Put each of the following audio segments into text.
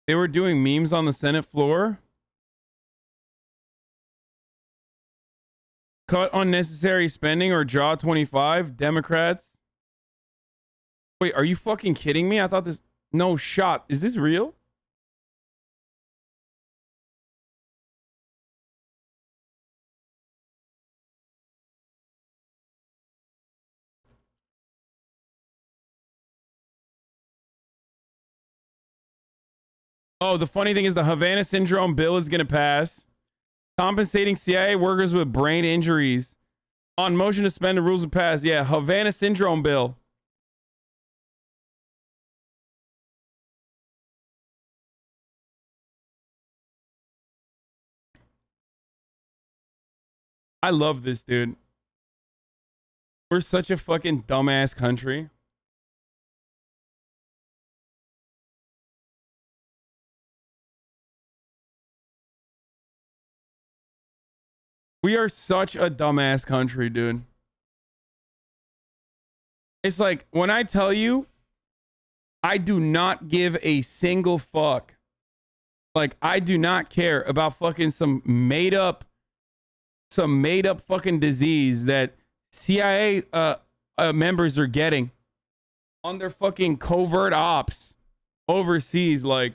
They were doing memes on the Senate floor. Cut unnecessary spending or draw 25. Democrats. Wait, are you fucking kidding me? I thought this... No shot. Is this real? Oh, the funny thing is the Havana syndrome bill is going to pass. Compensating CIA workers with brain injuries. On motion to suspend the rules to pass. Yeah, Havana syndrome bill. I love this, dude. We're such a fucking dumbass country. We are such a dumbass country, dude. It's like, when I tell you, I do not give a single fuck. Like, I do not care about fucking some made up fucking disease that CIA members are getting on their fucking covert ops overseas. Like,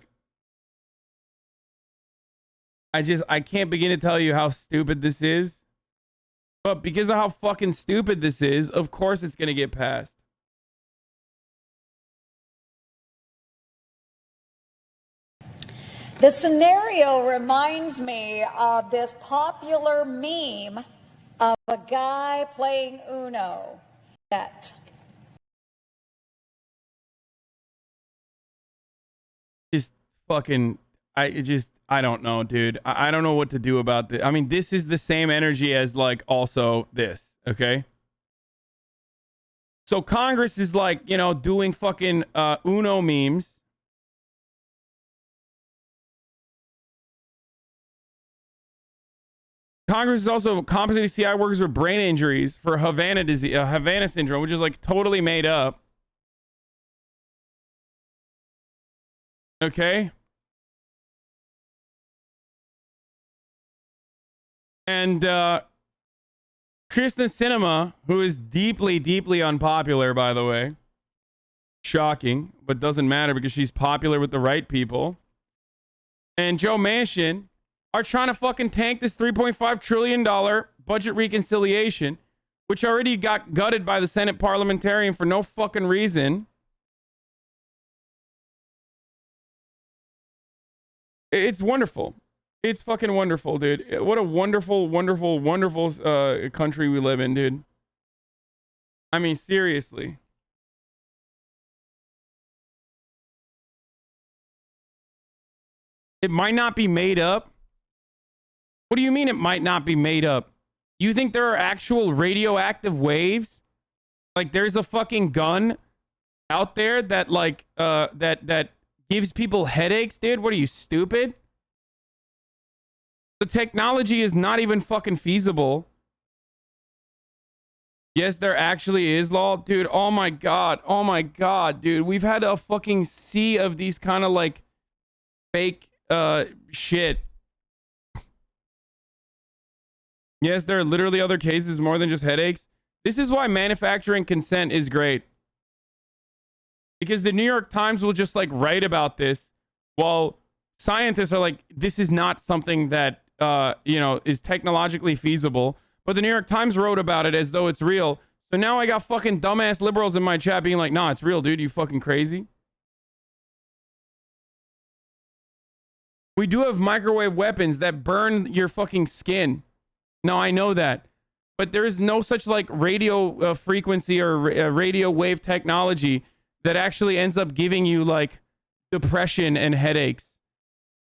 I can't begin to tell you how stupid this is. But because of how fucking stupid this is, of course it's gonna get passed. The scenario reminds me of this popular meme of a guy playing Uno. Just fucking, I don't know, dude. I don't know what to do about this. I mean, this is the same energy as, like, also this, okay? So Congress is, like, you know, doing fucking Uno memes. Congress is also compensating CIA workers with brain injuries for Havana disease, Havana syndrome, which is, like, totally made up. Okay? And Kristen Sinema, who is deeply, deeply unpopular, by the way. Shocking, but doesn't matter because she's popular with the right people. And Joe Manchin are trying to fucking tank this $3.5 trillion budget reconciliation, which already got gutted by the Senate parliamentarian for no fucking reason. It's wonderful. It's fucking wonderful, dude. What a wonderful, wonderful, wonderful country we live in, dude. I mean, seriously. It might not be made up. What do you mean it might not be made up? You think there are actual radioactive waves? Like, there's a fucking gun out there that, like, that gives people headaches, dude? What are you, stupid? The technology is not even fucking feasible. Yes, there actually is law. Dude, oh my god. Oh my god, dude. We've had a fucking sea of these kind of, like, fake shit. Yes, there are literally other cases more than just headaches. This is why manufacturing consent is great. Because the New York Times will just, like, write about this while scientists are like, this is not something that, you know, is technologically feasible. But the New York Times wrote about it as though it's real. So now I got fucking dumbass liberals in my chat being like, nah, it's real, dude. You fucking crazy. We do have microwave weapons that burn your fucking skin. No, I know that. But there is no such, like, radio frequency or radio wave technology that actually ends up giving you, like, depression and headaches.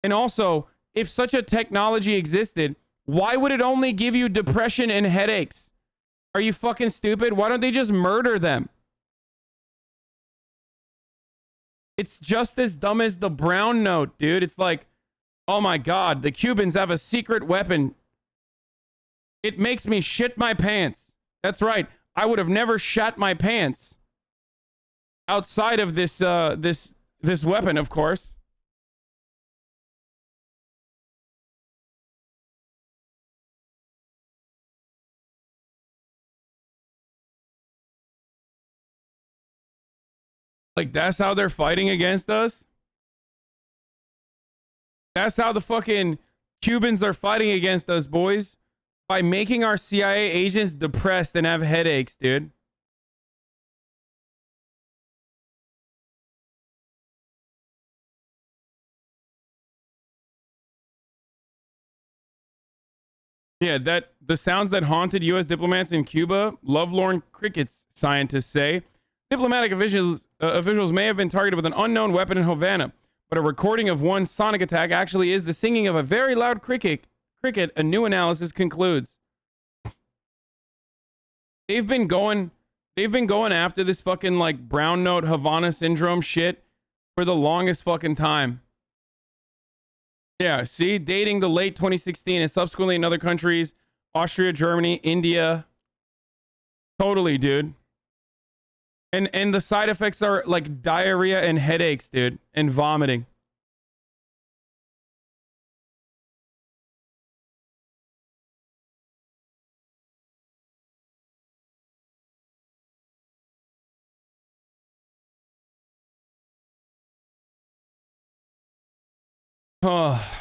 And also, if such a technology existed, why would it only give you depression and headaches? Are you fucking stupid? Why don't they just murder them? It's just as dumb as the Brown note, dude. It's like, oh my god, the Cubans have a secret weapon. It makes me shit my pants. That's right. I would have never shat my pants outside of this this weapon, of course. Like, that's how they're fighting against us? That's how the fucking Cubans are fighting against us, boys. By making our CIA agents depressed and have headaches, dude. Yeah, the sounds that haunted U.S. diplomats in Cuba, lovelorn crickets, scientists say. Diplomatic officials may have been targeted with an unknown weapon in Havana, but a recording of one sonic attack actually is the singing of a very loud cricket, a new analysis concludes. They've been going after this fucking like brown note Havana syndrome shit for the longest fucking time. Yeah, see, dating the late 2016 and subsequently in other countries, Austria, Germany, India. Totally, dude. And the side effects are like diarrhea and headaches, dude, and vomiting. Oh.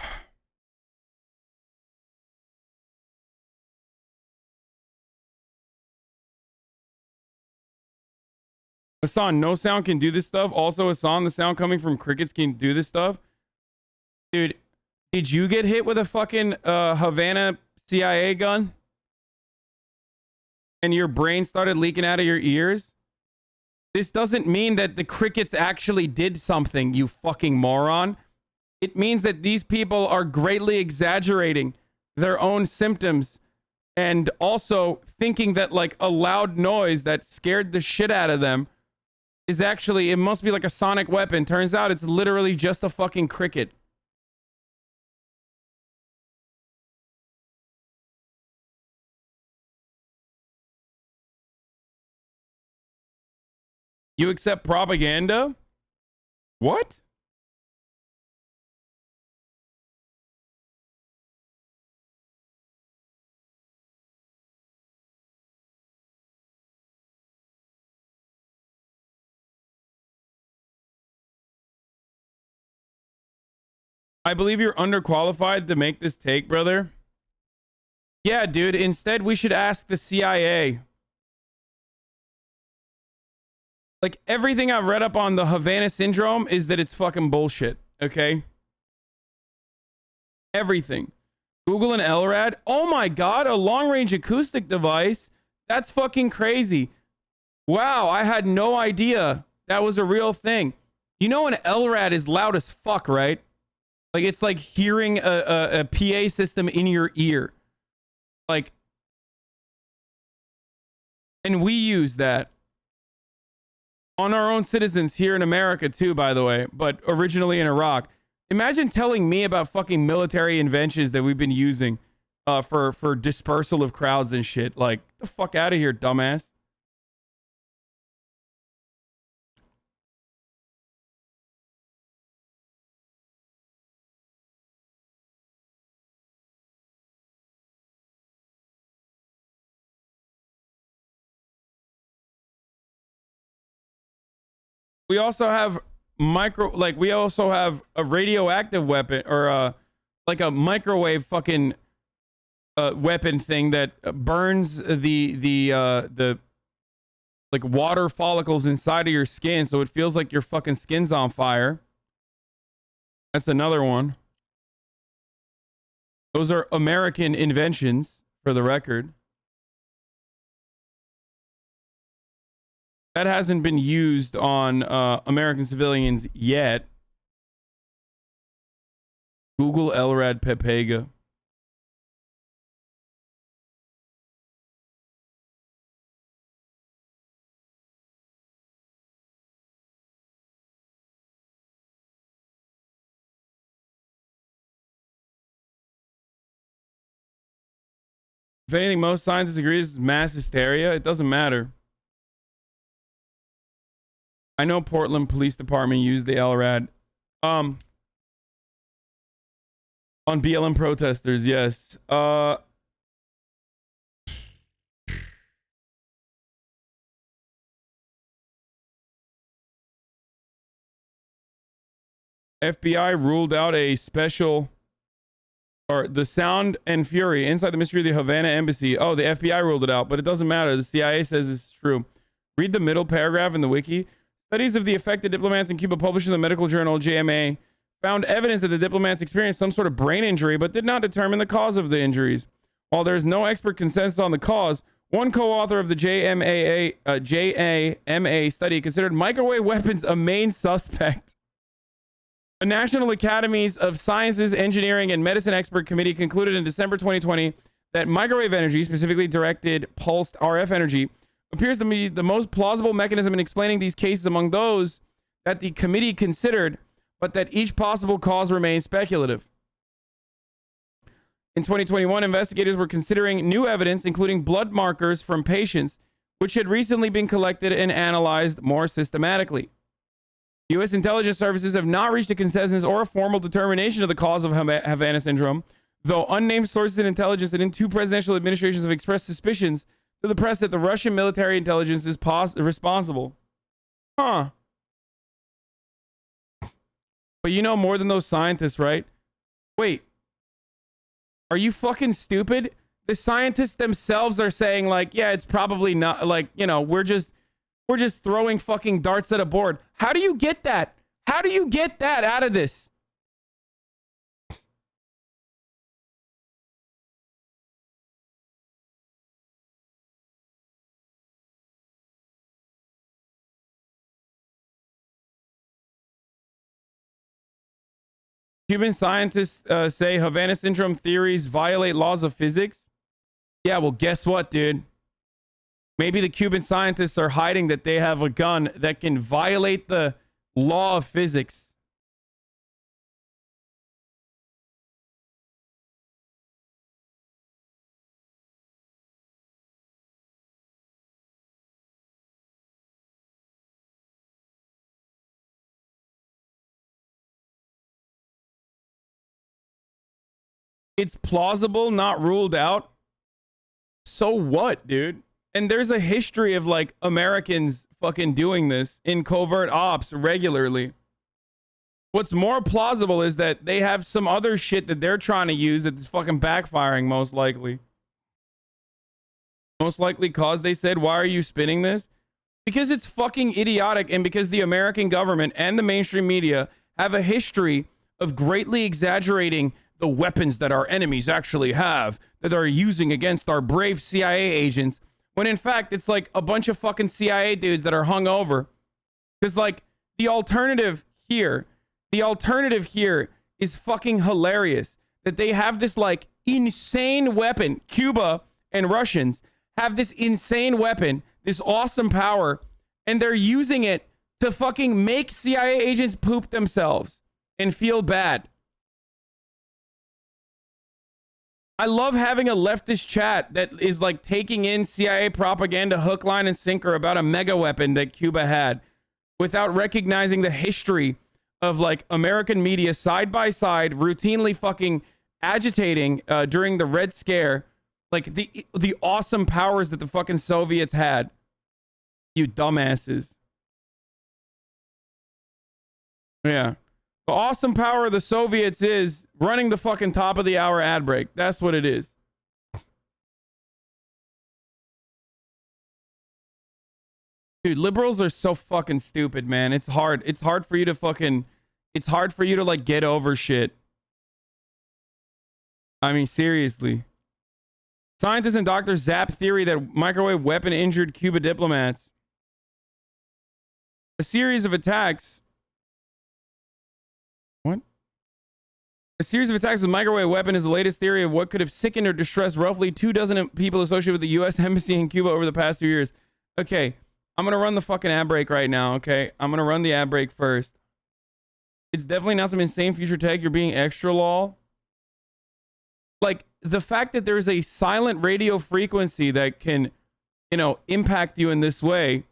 Hasan, no sound can do this stuff. Also, Hasan, the sound coming from crickets can do this stuff. Dude, did you get hit with a fucking Havana CIA gun? And your brain started leaking out of your ears? This doesn't mean that the crickets actually did something, you fucking moron. It means that these people are greatly exaggerating their own symptoms and also thinking that like a loud noise that scared the shit out of them is actually, it must be like a sonic weapon. Turns out it's literally just a fucking cricket. You accept propaganda? What? I believe you're underqualified to make this take, brother. Yeah, dude. Instead, we should ask the CIA. Like, everything I've read up on the Havana syndrome is that it's fucking bullshit, okay? Everything. Google an LRAD. Oh my god, a long-range acoustic device? That's fucking crazy. Wow, I had no idea that was a real thing. You know an LRAD is loud as fuck, right? Like, it's like hearing a PA system in your ear. Like, and we use that on our own citizens here in America too, by the way, but originally in Iraq. Imagine telling me about fucking military inventions that we've been using for dispersal of crowds and shit. Like, get the fuck out of here, dumbass. We also have we also have a radioactive weapon or like a microwave fucking weapon thing that burns the like water follicles inside of your skin, so it feels like your fucking skin's on fire. That's another one. Those are American inventions, for the record. That hasn't been used on American civilians yet. Google LRAD Pepega. If anything, most scientists agree this is mass hysteria. It doesn't matter. I know Portland Police Department used the LRAD. On BLM protesters, yes. FBI ruled out a special, or the sound and fury inside the mystery of the Havana embassy. Oh, the FBI ruled it out, but it doesn't matter. The CIA says it's true. Read the middle paragraph in the wiki. Studies of the affected diplomats in Cuba published in the medical journal JMA found evidence that the diplomats experienced some sort of brain injury, but did not determine the cause of the injuries. While there is no expert consensus on the cause, one co-author of the JAMA study considered microwave weapons a main suspect. The National Academies of Sciences, Engineering, and Medicine Expert Committee concluded in December 2020 that microwave energy, specifically directed pulsed RF energy, appears to be the most plausible mechanism in explaining these cases among those that the committee considered, but that each possible cause remains speculative. In 2021, investigators were considering new evidence, including blood markers from patients, which had recently been collected and analyzed more systematically. U.S. intelligence services have not reached a consensus or a formal determination of the cause of Havana syndrome, though unnamed sources in intelligence and in two presidential administrations have expressed suspicions to the press that the Russian military intelligence is responsible. Huh. But you know more than those scientists, right? Wait. Are you fucking stupid? The scientists themselves are saying, like, yeah, it's probably not, like, you know, we're just throwing fucking darts at a board. How do you get that? How do you get that out of this? Cuban scientists say Havana syndrome theories violate laws of physics. Yeah, well, guess what, dude? Maybe the Cuban scientists are hiding that they have a gun that can violate the law of physics. It's plausible, not ruled out. So what, dude? And there's a history of, like, Americans fucking doing this in covert ops regularly. What's more plausible is that they have some other shit that they're trying to use that's fucking backfiring, most likely. Most likely cause they said, why are you spinning this? Because it's fucking idiotic, and because the American government and the mainstream media have a history of greatly exaggerating the weapons that our enemies actually have that they're using against our brave CIA agents, when in fact it's like a bunch of fucking CIA dudes that are hungover. Because, like, the alternative here is fucking hilarious. That they have this, like, insane weapon. Cuba and Russians have this insane weapon, this awesome power, and they're using it to fucking make CIA agents poop themselves and feel bad. I love having a leftist chat that is, like, taking in CIA propaganda hook, line, and sinker about a mega weapon that Cuba had without recognizing the history of, like, American media side by side routinely fucking agitating during the Red Scare, like, the awesome powers that the fucking Soviets had. You dumbasses. Yeah. The awesome power of the Soviets is running the fucking top of the hour ad break. That's what it is. Dude, liberals are so fucking stupid, man. It's hard. It's hard for you to like get over shit. I mean, seriously. Scientists and doctors zap theory that microwave weapon injured Cuba diplomats. A series of attacks. What? A series of attacks with microwave weapon is the latest theory of what could have sickened or distressed roughly 24 people associated with the U.S. Embassy in Cuba over the past 2 years. Okay, I'm going to run the fucking ad break right now, okay? I'm going to run the ad break first. It's definitely not some insane future tech. You're being extra lol. Like, the fact that there's a silent radio frequency that can, you know, impact you in this way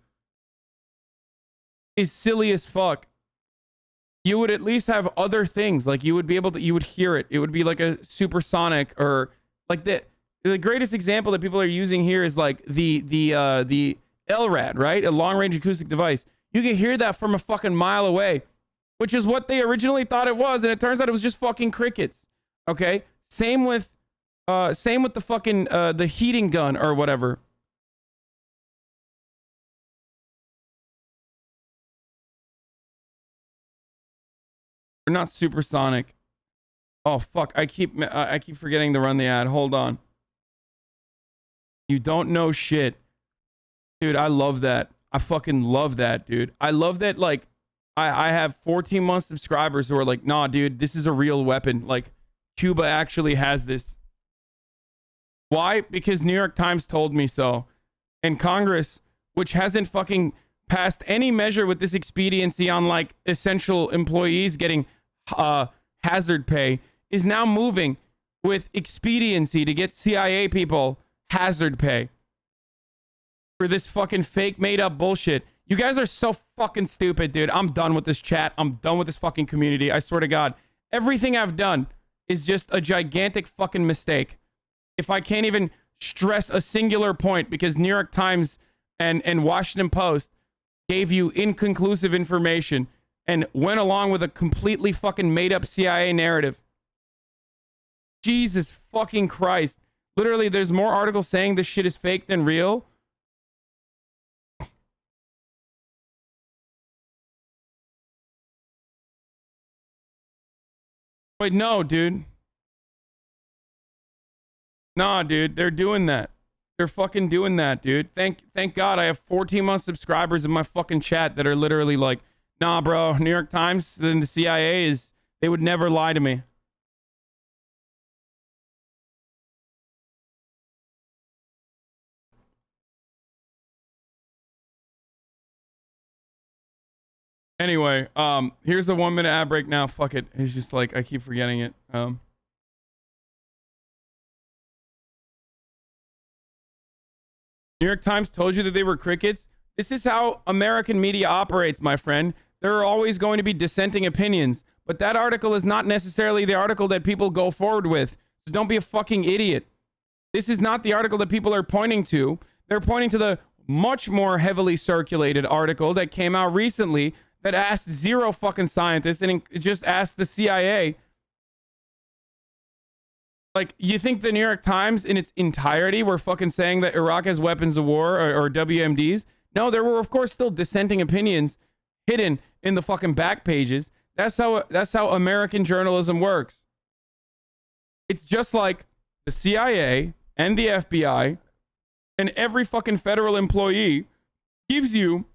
is silly as fuck. You would at least have other things. Like, you would be able to, you would hear it. It would be like a supersonic, or like the greatest example that people are using here is like the LRAD, right? A long range acoustic device. You can hear that from a fucking mile away. which is what they originally thought it was, and it turns out it was just fucking crickets. Okay? Same with the fucking the heating gun or whatever. They're not supersonic. Oh fuck, I keep forgetting to run the ad. Hold on. You don't know shit. Dude, I love that. I fucking love that, dude. I love that, like, I have 14-month subscribers who are like, nah, dude, this is a real weapon. Like, Cuba actually has this. Why? Because New York Times told me so. And Congress, which hasn't fucking passed any measure with this expediency on, like, essential employees getting hazard pay, is now moving with expediency to get CIA people hazard pay for this fucking fake made up bullshit. You guys are so fucking stupid, dude. I'm done with this chat. I'm done with this fucking community. I swear to God. Everything I've done is just a gigantic fucking mistake. If I can't even stress a singular point because New York Times and Washington Post gave you inconclusive information and went along with a completely fucking made up CIA narrative. Jesus fucking Christ. Literally, there's more articles saying this shit is fake than real. Wait, no, dude. Nah, dude, they're doing that. They're fucking doing that, dude. Thank God I have 14-month subscribers in my fucking chat that are literally like, nah, bro, New York Times, then the CIA is, they would never lie to me. Anyway, here's a 1-minute ad break now. Fuck it. It's just like, I keep forgetting it. New York Times told you that they were crickets. This is how American media operates, my friend. There are always going to be dissenting opinions, but that article is not necessarily the article that people go forward with. So don't be a fucking idiot. This is not the article that people are pointing to. They're pointing to the much more heavily circulated article that came out recently that asked zero fucking scientists and it just asked the CIA. Like, you think the New York Times in its entirety were fucking saying that Iraq has weapons of war or WMDs? No, there were, of course, still dissenting opinions hidden in the fucking back pages. That's how American journalism works. It's just like the CIA and the FBI and every fucking federal employee gives you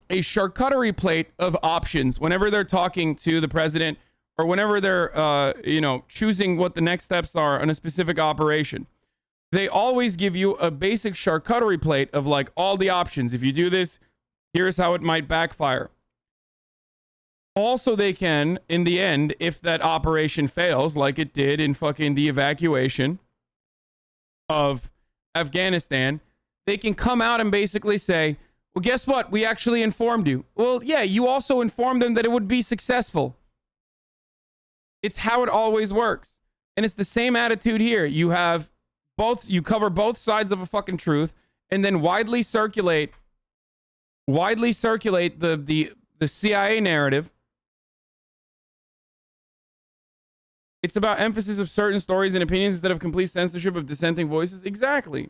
a charcuterie plate of options whenever they're talking to the president or whenever they're, choosing what the next steps are on a specific operation. They always give you a basic charcuterie plate of like all the options. If you do this, here's how it might backfire. Also, they can, in the end, if that operation fails, like it did in fucking the evacuation of Afghanistan, they can come out and basically say, well, guess what? We actually informed you. Well, yeah, you also informed them that it would be successful. It's how it always works. And it's the same attitude here. You have both, you cover both sides of a fucking truth and then widely circulate the CIA narrative. It's about emphasis of certain stories and opinions instead of complete censorship of dissenting voices. Exactly.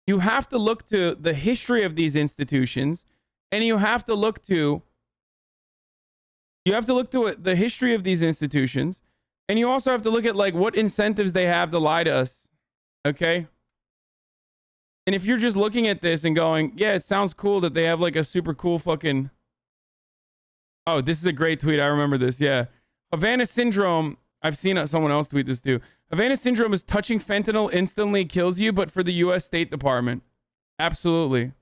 You have to look to the history of these institutions, and you have to look to the history of these institutions, and you also have to look at like what incentives they have to lie to us. Okay? And if you're just looking at this and going, yeah, it sounds cool that they have like a super cool fucking... Oh, this is a great tweet. I remember this. Yeah. Havana syndrome. I've seen someone else tweet this too. Havana syndrome is touching fentanyl instantly kills you, but for the U.S. State Department. Absolutely.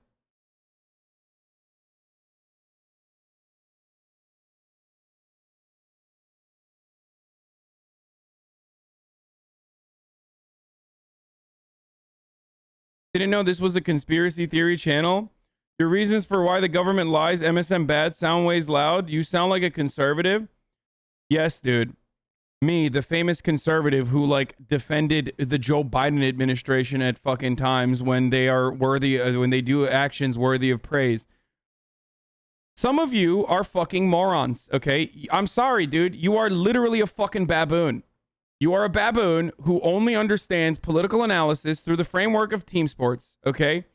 Didn't know this was a conspiracy theory channel. Your reasons for why the government lies, MSM bad, sound ways loud. You sound like a conservative. Yes, dude. Me, the famous conservative who like defended the Joe Biden administration at fucking times when they are worthy, when they do actions worthy of praise. Some of you are fucking morons, okay? I'm sorry, dude. You are literally a fucking baboon. You are a baboon who only understands political analysis through the framework of team sports, okay?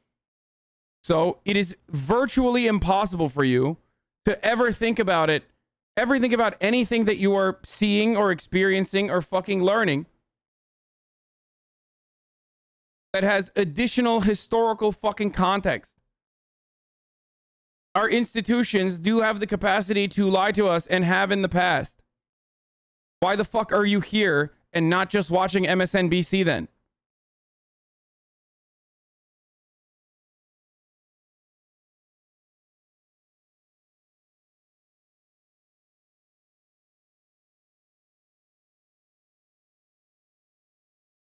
So it is virtually impossible for you to ever think about it, ever think about anything that you are seeing or experiencing or fucking learning that has additional historical fucking context. Our institutions do have the capacity to lie to us and have in the past. Why the fuck are you here and not just watching MSNBC then?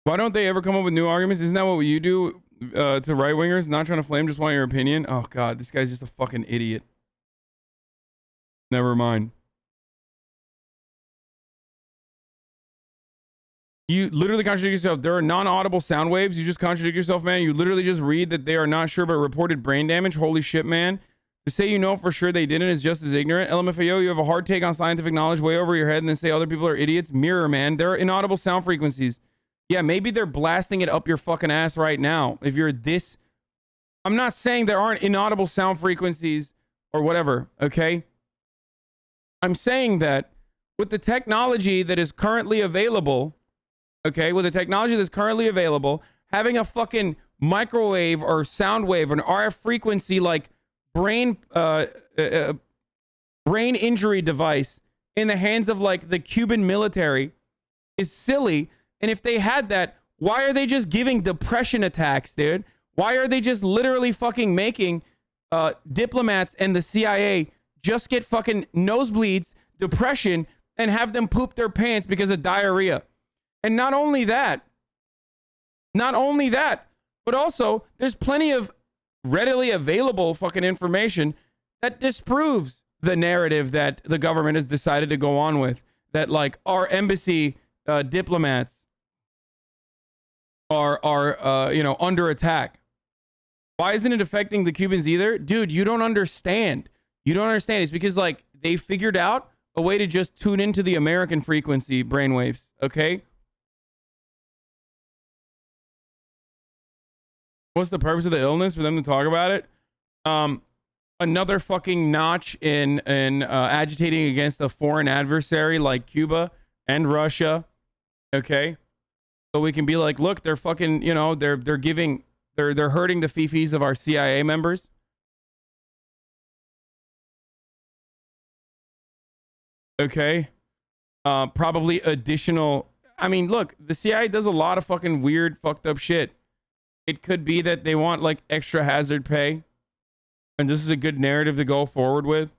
Why don't they ever come up with new arguments? Isn't that what you do to right wingers? Not trying to flame, just want your opinion. Oh god, this guy's just a fucking idiot. Never mind. You literally contradict yourself. There are non-audible sound waves. You just contradict yourself, man. You literally just read that they are not sure but reported brain damage. Holy shit, man. To say you know for sure they didn't is just as ignorant. LMFAO, you have a hard take on scientific knowledge way over your head and then say other people are idiots. Mirror, man. There are inaudible sound frequencies. Yeah, maybe they're blasting it up your fucking ass right now. If you're this... I'm not saying there aren't inaudible sound frequencies or whatever, okay? I'm saying that with the technology that is currently available... Okay, with the technology that's currently available, having a fucking microwave or sound wave, an RF frequency like brain injury device in the hands of like the Cuban military is silly. And if they had that, why are they just giving depression attacks, dude? Why are they just literally fucking making diplomats and the CIA just get fucking nosebleeds, depression, and have them poop their pants because of diarrhea? And not only that, but also there's plenty of readily available fucking information that disproves the narrative that the government has decided to go on with, that like our embassy diplomats are under attack. Why isn't it affecting the Cubans either? Dude, you don't understand. You don't understand. It's because like they figured out a way to just tune into the American frequency brainwaves, okay? What's the purpose of the illness? For them to talk about it? Another fucking notch in agitating against a foreign adversary like Cuba and Russia. Okay? So we can be like, look, they're fucking, they're hurting the fifis of our CIA members. Okay? Probably additional... I mean, look, the CIA does a lot of fucking weird, fucked up shit. It could be that they want like extra hazard pay. And this is a good narrative to go forward with.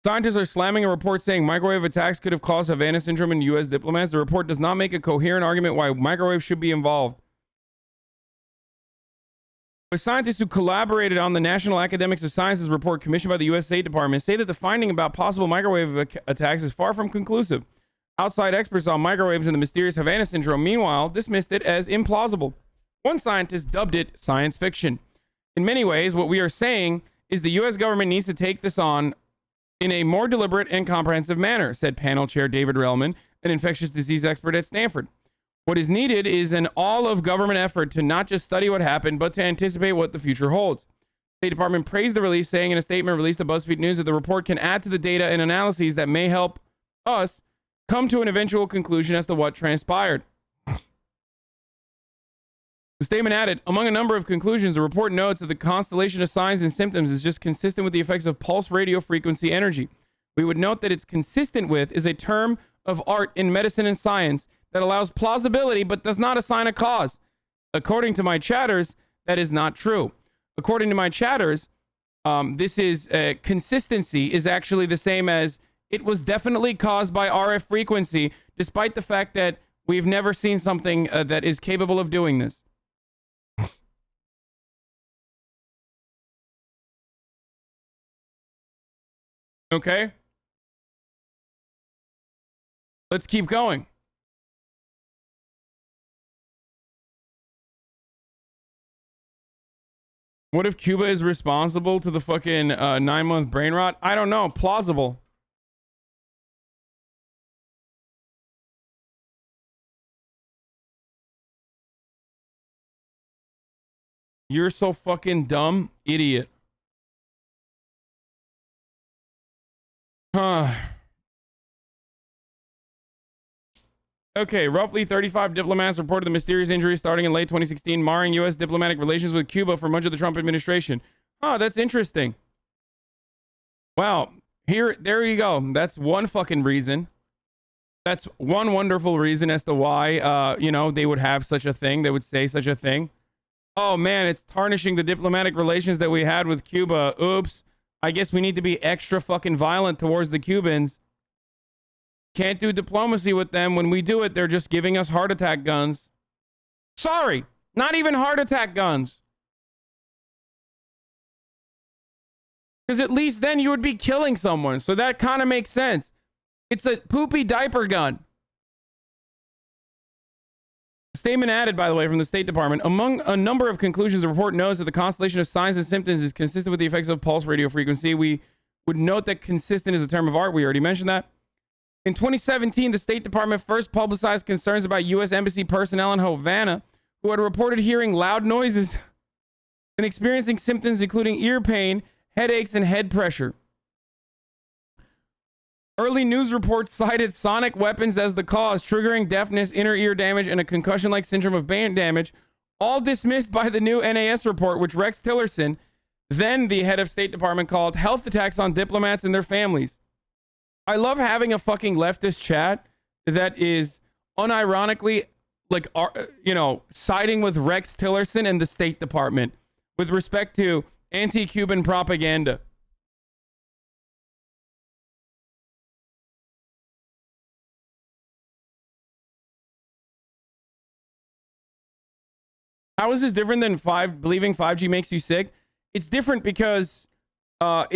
Scientists are slamming a report saying microwave attacks could have caused Havana syndrome in U.S. diplomats. The report does not make a coherent argument why microwaves should be involved. But scientists who collaborated on the National Academics of Sciences report commissioned by the U.S. State Department say that the finding about possible microwave attacks is far from conclusive. Outside experts on microwaves and the mysterious Havana syndrome, meanwhile, dismissed it as implausible. One scientist dubbed it science fiction. In many ways, what we are saying is the U.S. government needs to take this on in a more deliberate and comprehensive manner, said panel chair David Relman, an infectious disease expert at Stanford. What is needed is an all-of-government effort to not just study what happened, but to anticipate what the future holds. The State Department praised the release, saying in a statement released to BuzzFeed News that the report can add to the data and analyses that may help us come to an eventual conclusion as to what transpired. The statement added, among a number of conclusions, the report notes that the constellation of signs and symptoms is just consistent with the effects of pulse radio frequency energy. We would note that it's consistent with is a term of art in medicine and science that allows plausibility but does not assign a cause. According to my chatters, that is not true. According to my chatters, this is consistency is actually the same as it was definitely caused by RF frequency, despite the fact that we've never seen something that is capable of doing this. Okay? Let's keep going. What if Cuba is responsible to the fucking 9-month brain rot? I don't know. Plausible. You're so fucking dumb, idiot. Huh. Okay, roughly 35 diplomats reported the mysterious injury starting in late 2016, marring U.S. diplomatic relations with Cuba for much of the Trump administration. Huh, that's interesting. Wow. There you go. That's one fucking reason. That's one wonderful reason as to why, they would have such a thing. They would say such a thing. Oh, man, it's tarnishing the diplomatic relations that we had with Cuba. Oops. I guess we need to be extra fucking violent towards the Cubans. Can't do diplomacy with them. When we do it, they're just giving us heart attack guns. Sorry, not even heart attack guns. Because at least then you would be killing someone. So that kind of makes sense. It's a poopy diaper gun. Statement added, by the way, from the State Department. Among a number of conclusions, the report notes that the constellation of signs and symptoms is consistent with the effects of pulse radio frequency. We would note that consistent is a term of art. We already mentioned that. In 2017, the State Department first publicized concerns about U.S. Embassy personnel in Havana who had reported hearing loud noises and experiencing symptoms including ear pain, headaches, and head pressure. Early news reports cited sonic weapons as the cause, triggering deafness, inner ear damage, and a concussion-like syndrome of brain damage, all dismissed by the new NAS report, which Rex Tillerson, then the head of State Department, called health attacks on diplomats and their families. I love having a fucking leftist chat that is unironically, like, siding with Rex Tillerson and the State Department with respect to anti-Cuban propaganda. How is this different than believing 5G makes you sick? It's different because our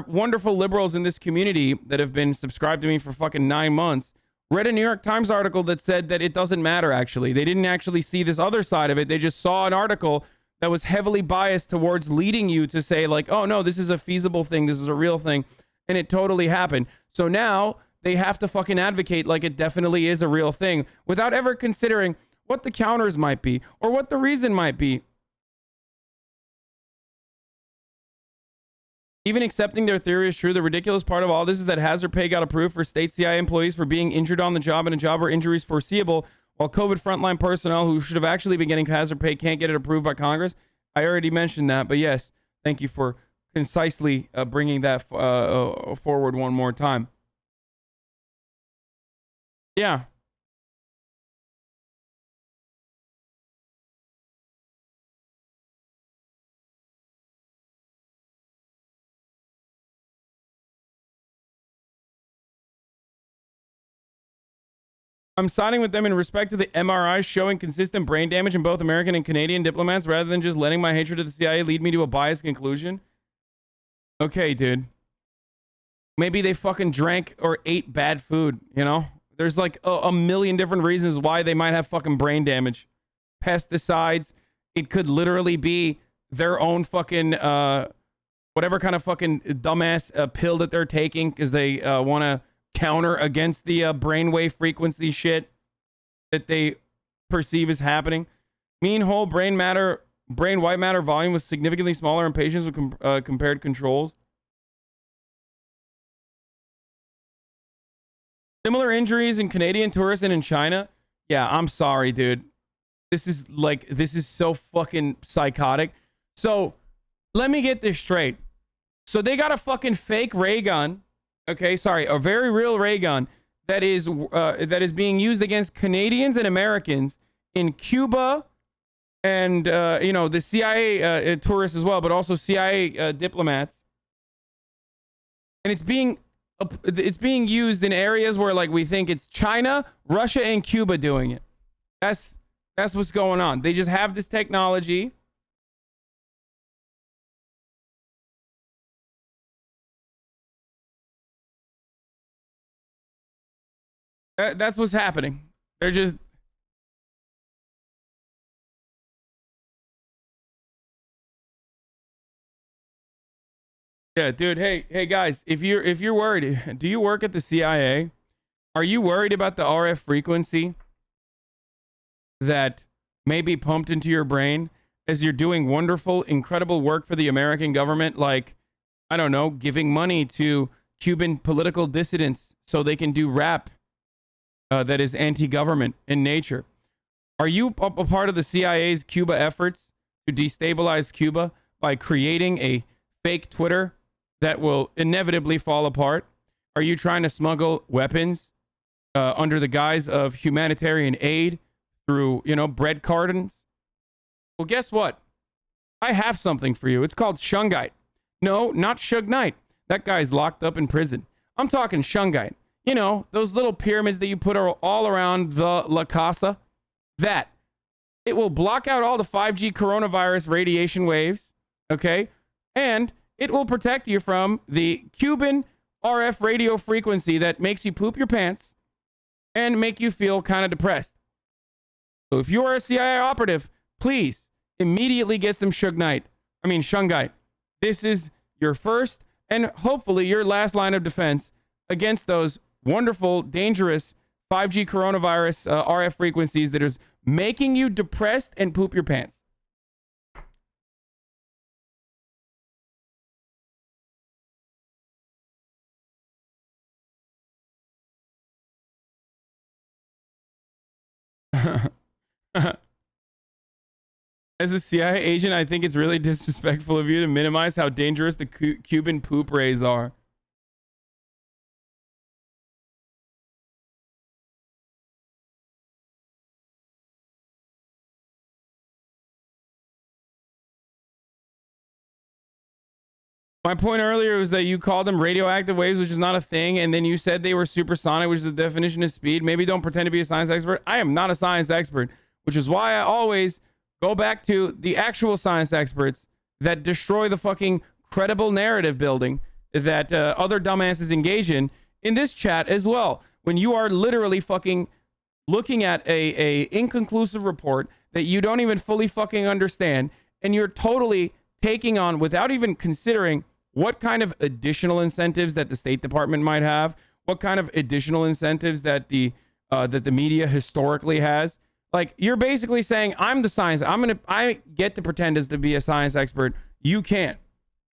wonderful liberals in this community that have been subscribed to me for fucking 9 months read a New York Times article that said that it doesn't matter, actually. They didn't actually see this other side of it. They just saw an article that was heavily biased towards leading you to say, like, oh, no, this is a feasible thing. This is a real thing. And it totally happened. So now they have to fucking advocate like it definitely is a real thing without ever considering what the counters might be or what the reason might be. Even accepting their theory is true, the ridiculous part of all this is that hazard pay got approved for state CIA employees for being injured on the job and a job where injury is foreseeable, while COVID frontline personnel who should have actually been getting hazard pay can't get it approved by Congress. I already mentioned that, but yes, thank you for concisely bringing that forward one more time. Yeah. I'm siding with them in respect to the MRI showing consistent brain damage in both American and Canadian diplomats rather than just letting my hatred of the CIA lead me to a biased conclusion. Okay, dude. Maybe they fucking drank or ate bad food, you know? There's like a million different reasons why they might have fucking brain damage. Pesticides. It could literally be their own fucking, whatever kind of fucking dumbass pill that they're taking because they want to counter against the brainwave frequency shit that they perceive as happening. Mean whole brain white matter volume was significantly smaller in patients with compared controls. Similar injuries in Canadian tourists and in China. Yeah, I'm sorry, dude. This is so fucking psychotic. So let me get this straight. So they got a fucking fake ray gun. Okay, sorry, a very real ray gun that is being used against Canadians and Americans in Cuba and the CIA tourists as well, but also CIA diplomats. And it's being used in areas where like we think it's China, Russia, and Cuba doing it. That's what's going on. They just have this technology. That's what's happening. They're just... Yeah, dude. Hey, guys. If you're worried, do you work at the CIA? Are you worried about the RF frequency that may be pumped into your brain as you're doing wonderful, incredible work for the American government? Like, I don't know, giving money to Cuban political dissidents so they can do rap that is anti-government in nature. Are you a part of the CIA's Cuba efforts to destabilize Cuba by creating a fake Twitter that will inevitably fall apart? Are you trying to smuggle weapons under the guise of humanitarian aid through, bread cartons? Well, guess what? I have something for you. It's called Shungite. No, not Suge Knight. That guy's locked up in prison. I'm talking Shungite. Those little pyramids that you put all around the La Casa. That. It will block out all the 5G coronavirus radiation waves, okay? And it will protect you from the Cuban RF radio frequency that makes you poop your pants and make you feel kind of depressed. So if you are a CIA operative, please immediately get some Shungite. This is your first and hopefully your last line of defense against those wonderful, dangerous 5G coronavirus RF frequencies that is making you depressed and poop your pants. As a CIA agent, I think it's really disrespectful of you to minimize how dangerous the Cuban poop rays are. My point earlier was that you called them radioactive waves, which is not a thing, and then you said they were supersonic, which is the definition of speed. Maybe don't pretend to be a science expert. I am not a science expert, which is why I always go back to the actual science experts that destroy the fucking credible narrative building that other dumbasses engage in this chat as well. When you are literally fucking looking at a inconclusive report that you don't even fully fucking understand, and you're totally taking on without even considering what kind of additional incentives that the State Department might have, what kind of additional incentives that the media historically has. Like, you're basically saying, I'm the science. I get to pretend as to be a science expert. You can't.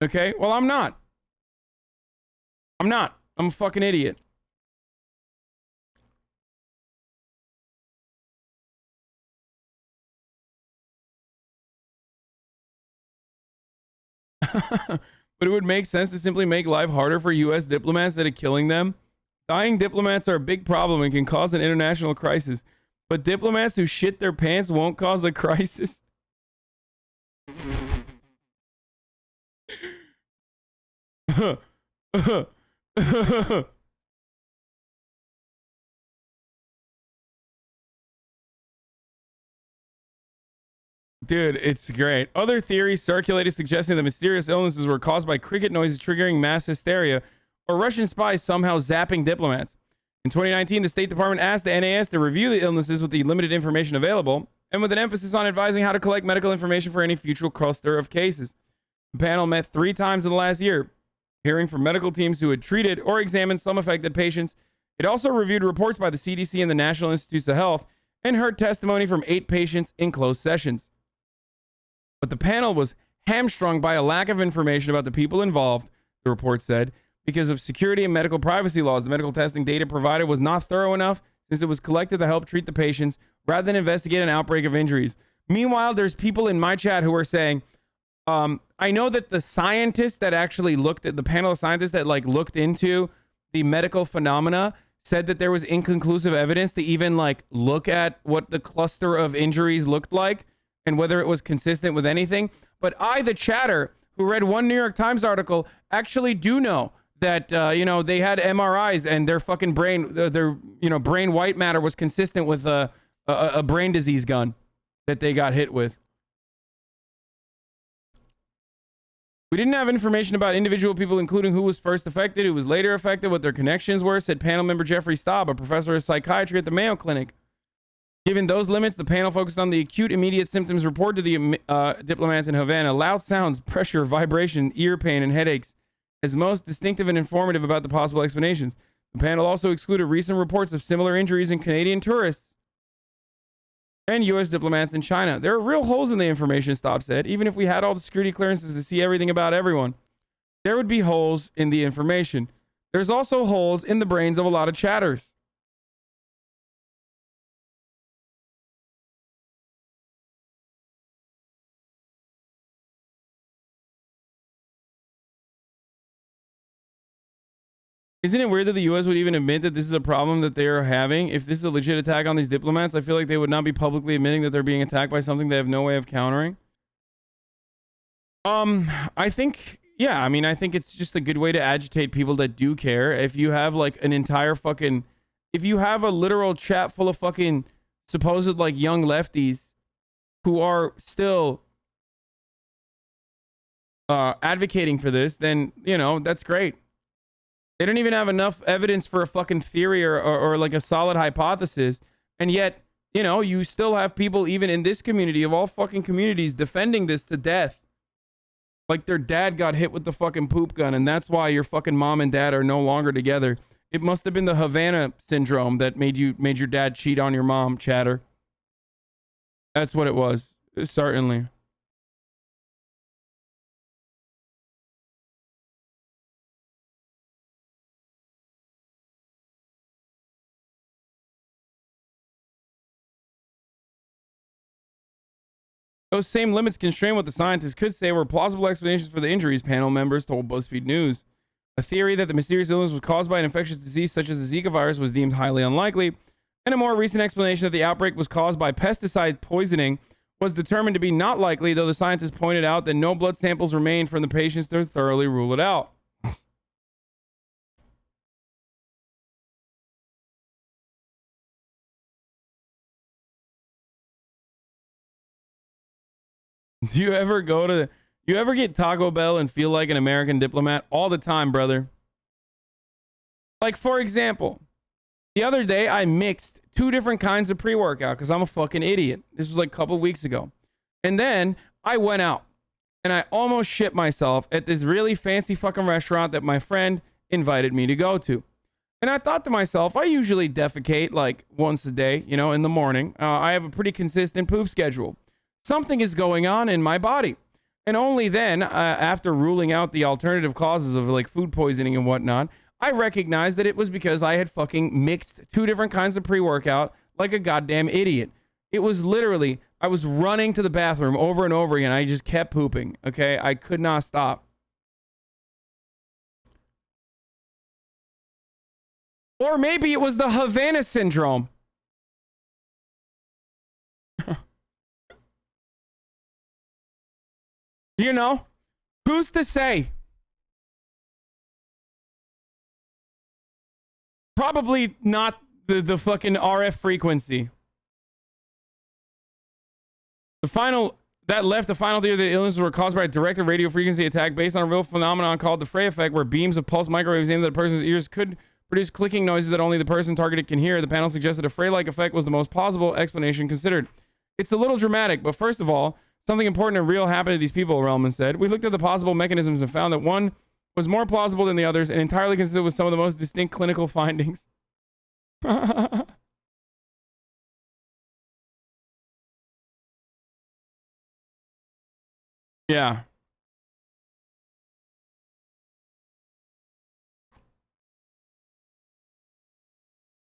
Okay? Well, I'm not. I'm a fucking idiot. But it would make sense to simply make life harder for U.S. diplomats instead of killing them. Dying diplomats are a big problem and can cause an international crisis. But diplomats who shit their pants won't cause a crisis. Dude, it's great. Other theories circulated suggesting that mysterious illnesses were caused by cricket noises triggering mass hysteria or Russian spies somehow zapping diplomats. In 2019, the State Department asked the NAS to review the illnesses with the limited information available and with an emphasis on advising how to collect medical information for any future cluster of cases. The panel met 3 times in the last year, hearing from medical teams who had treated or examined some affected patients. It also reviewed reports by the CDC and the National Institutes of Health and heard testimony from 8 patients in closed sessions. But the panel was hamstrung by a lack of information about the people involved, the report said, because of security and medical privacy laws. The medical testing data provided was not thorough enough since it was collected to help treat the patients rather than investigate an outbreak of injuries. Meanwhile, there's people in my chat who are saying, I know that the scientists that actually looked at the panel of scientists that looked into the medical phenomena said that there was inconclusive evidence to even look at what the cluster of injuries looked like and whether it was consistent with anything. But I, the chatter, who read one New York Times article, actually do know that, they had MRIs and their fucking brain, their brain white matter was consistent with a brain disease gun that they got hit with. We didn't have information about individual people, including who was first affected, who was later affected, what their connections were, said panel member Jeffrey Staub, a professor of psychiatry at the Mayo Clinic. Given those limits, the panel focused on the acute immediate symptoms reported to the diplomats in Havana: loud sounds, pressure, vibration, ear pain, and headaches, as most distinctive and informative about the possible explanations. The panel also excluded recent reports of similar injuries in Canadian tourists and U.S. diplomats in China. There are real holes in the information, Staub said. Even if we had all the security clearances to see everything about everyone, there would be holes in the information. There's also holes in the brains of a lot of chatters. Isn't it weird that the U.S. would even admit that this is a problem that they are having? If this is a legit attack on these diplomats, I feel like they would not be publicly admitting that they're being attacked by something they have no way of countering. I think, yeah, I mean, I think it's just a good way to agitate people that do care. If you have like an entire fucking, if you have a literal chat full of fucking supposed like young lefties who are still advocating for this, then, you know, that's great. They don't even have enough evidence for a fucking theory or like a solid hypothesis. And yet, you know, you still have people even in this community of all fucking communities defending this to death. Like their dad got hit with the fucking poop gun and that's why your fucking mom and dad are no longer together. It must have been the Havana syndrome that made your dad cheat on your mom, chatter. That's what it was. Certainly. Those same limits constrain what the scientists could say were plausible explanations for the injuries, panel members told BuzzFeed News. A theory that the mysterious illness was caused by an infectious disease such as the Zika virus was deemed highly unlikely, and a more recent explanation that the outbreak was caused by pesticide poisoning was determined to be not likely, though the scientists pointed out that no blood samples remained from the patients to thoroughly rule it out. Do you ever get Taco Bell and feel like an American diplomat? All the time, brother. Like, for example, the other day I mixed 2 different kinds of pre-workout because I'm a fucking idiot. This was like a couple weeks ago. And then I went out and I almost shit myself at this really fancy fucking restaurant that my friend invited me to go to. And I thought to myself, I usually defecate like once a day, you know, in the morning. I have a pretty consistent poop schedule. Something is going on in my body. And only then, after ruling out the alternative causes of like food poisoning and whatnot, I recognized that it was because I had fucking mixed 2 different kinds of pre-workout like a goddamn idiot. It was literally, I was running to the bathroom over and over again. I just kept pooping. Okay. I could not stop. Or maybe it was the Havana syndrome. You know, who's to say? Probably not the fucking RF frequency. The final theory that the illnesses were caused by a direct radio frequency attack based on a real phenomenon called the Frey effect, where beams of pulse microwaves aimed at a person's ears could produce clicking noises that only the person targeted can hear. The panel suggested a Frey-like effect was the most plausible explanation considered. It's a little dramatic, but first of all, something important and real happened to these people, Relman said. We looked at the possible mechanisms and found that one was more plausible than the others and entirely consistent with some of the most distinct clinical findings. Yeah.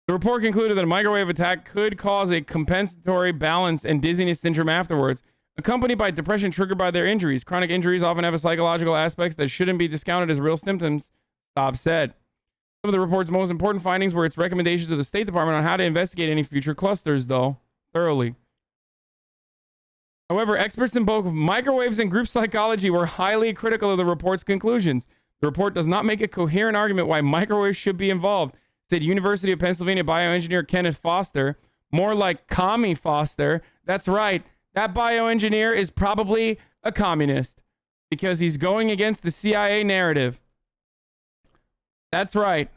The report concluded that a microwave attack could cause a compensatory balance and dizziness syndrome afterwards, accompanied by depression triggered by their injuries. Chronic injuries often have a psychological aspects that shouldn't be discounted as real symptoms, Staub said. Some of the report's most important findings were its recommendations to the State Department on how to investigate any future clusters, though, thoroughly. However, experts in both microwaves and group psychology were highly critical of the report's conclusions. The report does not make a coherent argument why microwaves should be involved, said University of Pennsylvania bioengineer Kenneth Foster. More like Commie Foster. That's right. That bioengineer is probably a communist. because he's going against the CIA narrative. That's right.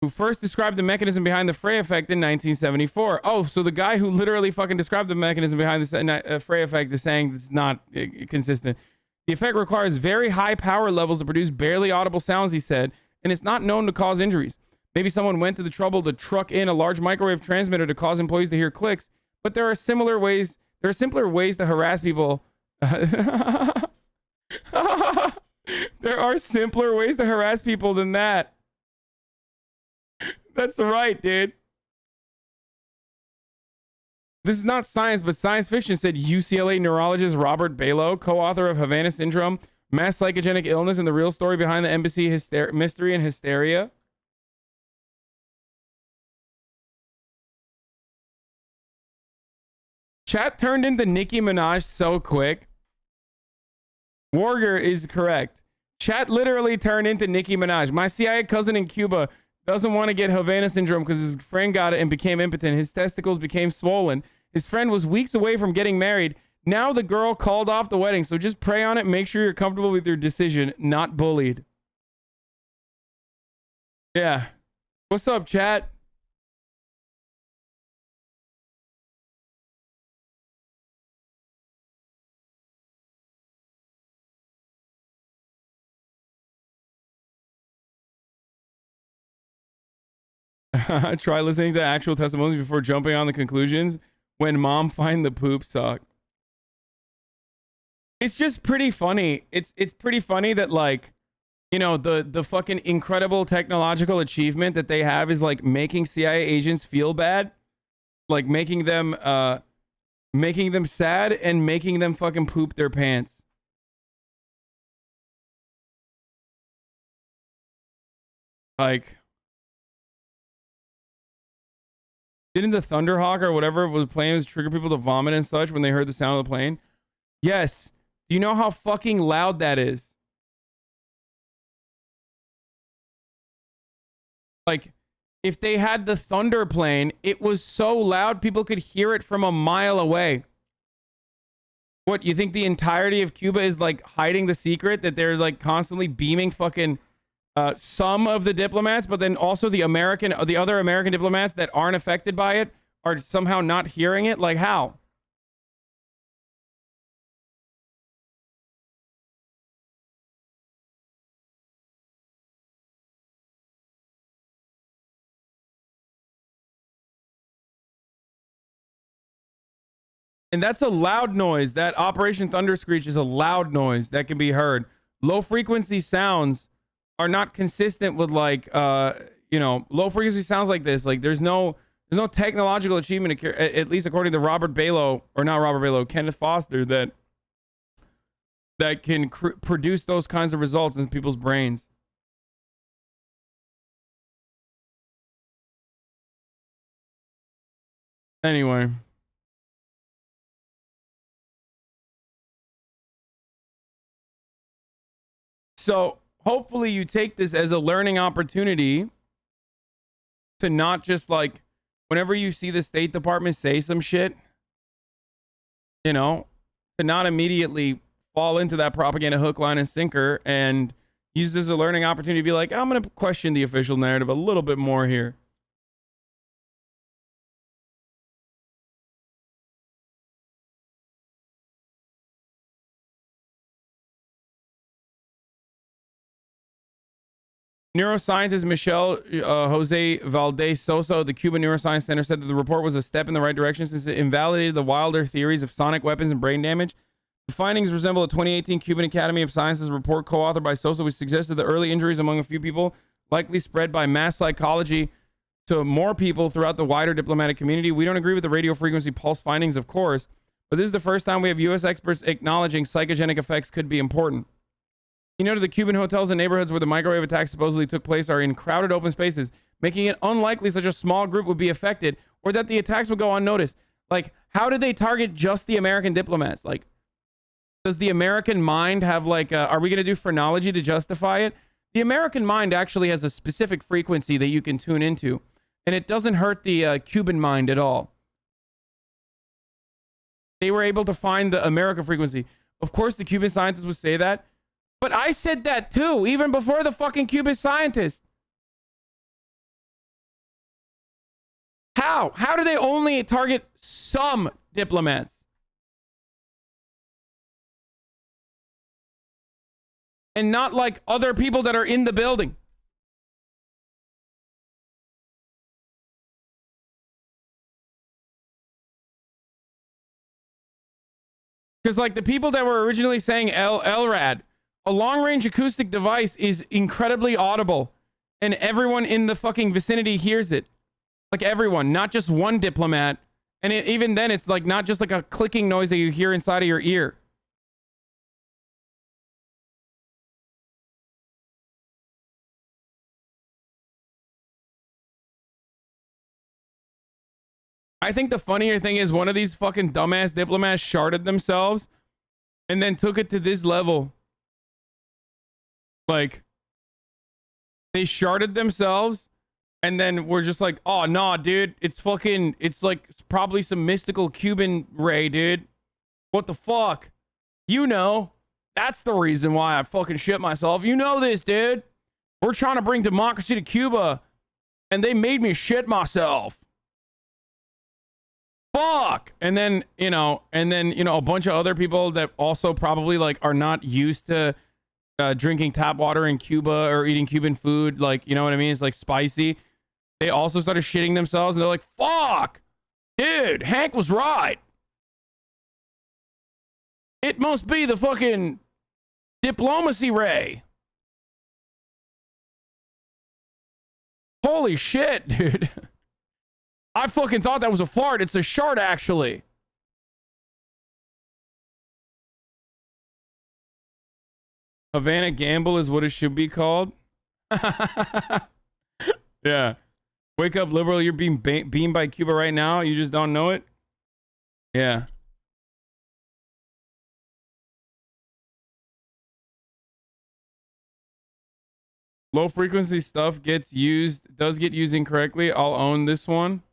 Who first described the mechanism behind the Frey effect in 1974. Oh, so the guy who literally fucking described the mechanism behind the Frey effect is saying this is not consistent. The effect requires very high power levels to produce barely audible sounds, he said, and it's not known to cause injuries. Maybe someone went to the trouble to truck in a large microwave transmitter to cause employees to hear clicks, but there are simpler ways to harass people. There are simpler ways to harass people than that. That's right, dude. This is not science, but science fiction, said UCLA neurologist Robert Balow, co-author of Havana Syndrome, Mass Psychogenic Illness, and the Real Story Behind the Embassy Mystery and Hysteria. Chat turned into Nicki Minaj so quick. Warger is correct. Chat literally turned into Nicki Minaj. My CIA cousin in Cuba doesn't want to get Havana syndrome because his friend got it and became impotent. His testicles became swollen. His friend was weeks away from getting married. Now the girl called off the wedding. So just pray on it. Make sure you're comfortable with your decision. Not bullied. Yeah. What's up, chat? Try listening to actual testimonies before jumping on the conclusions. When mom find the poop suck. It's just pretty funny. It's pretty funny that, like, you know, the fucking incredible technological achievement that they have is like making CIA agents feel bad, like making them sad and making them fucking poop their pants. Like, didn't the Thunderhawk or whatever was playing was trigger people to vomit and such when they heard the sound of the plane? Yes. Do you know how fucking loud that is? Like, if they had the Thunder plane, it was so loud people could hear it from a mile away. What, you think the entirety of Cuba is like hiding the secret that they're like constantly beaming fucking some of the diplomats, but then also the other American diplomats that aren't affected by it are somehow not hearing it? Like, how? And that's a loud noise. That Operation Thunder Screech is a loud noise that can be heard. Low frequency sounds are not consistent with, like, you know, low frequency sounds like this. Like, there's no technological achievement, at least according to Robert Balow, or not Robert Balow, Kenneth Foster, that can produce those kinds of results in people's brains. Anyway. So hopefully you take this as a learning opportunity to not just, like, whenever you see the State Department say some shit, you know, to not immediately fall into that propaganda hook, line, and sinker, and use this as a learning opportunity to be like, I'm going to question the official narrative a little bit more here. Neuroscientist Michelle Jose Valdez Sosa of the Cuban Neuroscience Center said that the report was a step in the right direction since it invalidated the wilder theories of sonic weapons and brain damage. The findings resemble a 2018 Cuban Academy of Sciences report co-authored by Sosa, which suggested the early injuries among a few people likely spread by mass psychology to more people throughout the wider diplomatic community. We don't agree with the radio frequency pulse findings, of course, but this is the first time we have U.S. experts acknowledging psychogenic effects could be important. He noted the Cuban hotels and neighborhoods where the microwave attacks supposedly took place are in crowded open spaces, making it unlikely such a small group would be affected or that the attacks would go unnoticed. Like, how did they target just the American diplomats? Like, does the American mind have, like, are we going to do phrenology to justify it? The American mind actually has a specific frequency that you can tune into, and it doesn't hurt the Cuban mind at all. They were able to find the American frequency. Of course, the Cuban scientists would say that. But I said that too, even before the fucking Cuban scientists. How? How do they only target some diplomats? And not like other people that are in the building? Because like the people that were originally saying LRAD, a long-range acoustic device is incredibly audible, and everyone in the fucking vicinity hears it. Like everyone, not just one diplomat. And even then, it's like not just like a clicking noise that you hear inside of your ear. I think the funnier thing is one of these fucking dumbass diplomats sharded themselves and then took it to this level. Like, they sharded themselves and then we're just like, oh, nah, dude, it's fucking, it's like it's probably some mystical Cuban ray, dude. What the fuck? You know, that's the reason why I fucking shit myself. You know this, dude. We're trying to bring democracy to Cuba and they made me shit myself. Fuck. And then, a bunch of other people that also probably like are not used to drinking tap water in Cuba or eating Cuban food. Like, you know what I mean? It's like spicy. They also started shitting themselves and they're like, fuck, dude, Hank was right. It must be the fucking diplomacy ray. Holy shit, dude. I fucking thought that was a fart. It's a shart, actually. Havana Gamble is what it should be called. Yeah. Wake up, liberal. You're being beamed by Cuba right now. You just don't know it. Yeah. Low frequency stuff does get used incorrectly. I'll own this one.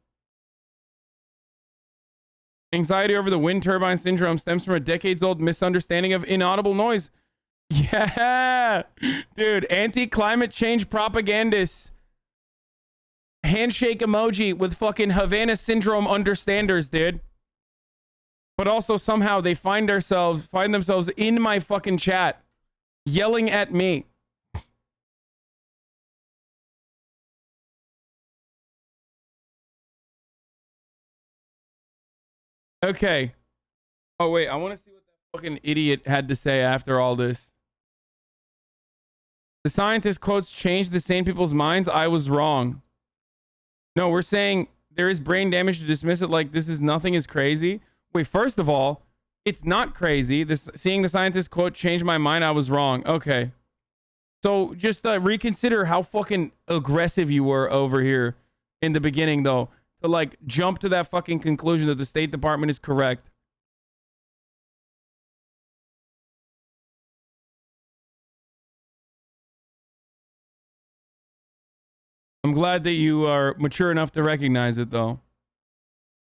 Anxiety over the wind turbine syndrome stems from a decades-old misunderstanding of inaudible noise. Yeah, dude, anti-climate change propagandists. Handshake emoji with fucking Havana syndrome understanders, dude. But also somehow they find themselves in my fucking chat, yelling at me. Okay. Oh wait, I want to see what that fucking idiot had to say after all this. The scientist quotes changed the sane people's minds. I was wrong. No, we're saying there is brain damage to dismiss it like nothing is crazy. Wait, first of all, it's not crazy. Seeing the scientist quote changed my mind. I was wrong. Okay. So just reconsider how fucking aggressive you were over here in the beginning, though, to like jump to that fucking conclusion that the State Department is correct. I'm glad that you are mature enough to recognize it, though.